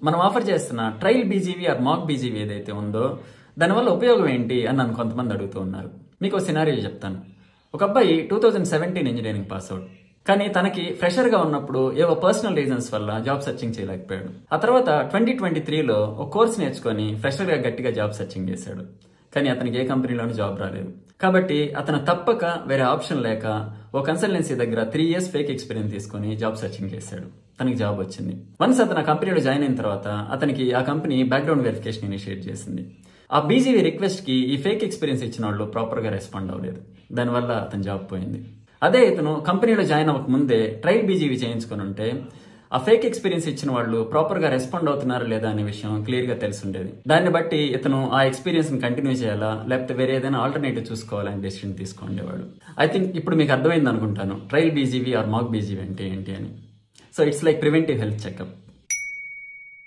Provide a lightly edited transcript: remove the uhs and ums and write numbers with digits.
మనం ఆఫర్ చేస్తున్న trial BGV or mock BGV ఏదైతే ఉందో దానివల్ల ఉపయోగం ఏంటి అని నన్ను కొంతమంది అడుగుతూ ఉన్నారు. మీకు సినారియో చెప్తాను. ఒక అబ్బాయి 2017 ఇంజనీరింగ్ పాస్ అవుట్, కానీ తనకి ఫ్రెషర్ గా ఉన్నప్పుడు ఏవో పర్సనల్ రీజన్స్ వల్ల జాబ్ సర్చింగ్ చేయలేకపోయాడు. ఆ తర్వాత 2023లో ఒక కోర్స్ నేర్చుకొని ఫ్రెషర్ గా గట్టిగా జాబ్ సర్చింగ్ చేశాడు, కానీ అతనికి ఏ కంపెనీలోనూ జాబ్ రాలేదు. కాబట్టి అతను తప్పక వేరే ఆప్షన్ లేక ఓ కన్సల్టెన్సీ దగ్గర 3 years ఫేక్ ఎక్స్పీరియన్స్ తీసుకుని జాబ్ సర్చింగ్ చేశాడు. తనకి జాబ్ వచ్చింది. వన్స్ అతను ఆ కంపెనీలో జాయిన్ అయిన తర్వాత అతనికి ఆ కంపెనీ బ్యాక్గ్రౌండ్ వెరిఫికేషన్ ఇనిషియేట్ చేసింది. ఆ బీజీవీ రిక్వెస్ట్ కి ఈ ఫేక్ ఎక్స్పీరియన్స్ ఇచ్చిన వాళ్ళు ప్రాపర్ గా రెస్పాండ్ అవ్వలేదు. దానివల్ల అతను జాబ్ పోయింది. అదే ఇతను కంపెనీలో జాయిన్ అవ్వక ముందే ట్రయల్ బీజీవీ చేయించుకుని ఉంటే ఆ ఫేక్ ఎక్స్పీరియన్స్ ఇచ్చిన వాళ్ళు ప్రాపర్ గా రెస్పాండ్ అవుతున్నారా లేదా అనే విషయం క్లియర్ గా తెలిసి ఉండేది. దాన్ని బట్టి ఇతను ఆ ఎక్స్పీరియన్స్ ని కంటిన్యూ చేయాలా లేకపోతే వేరే ఏదైనా ఆల్టర్నేటివ్ చూసుకోవాలని డెసిషన్ తీసుకుండేవాడు. ఐ థింక్ ఇప్పుడు మీకు అర్థమైంది అనుకుంటాను trial BGV or mock BGV అంటే ఏంటి అని. So it's like preventive health checkup.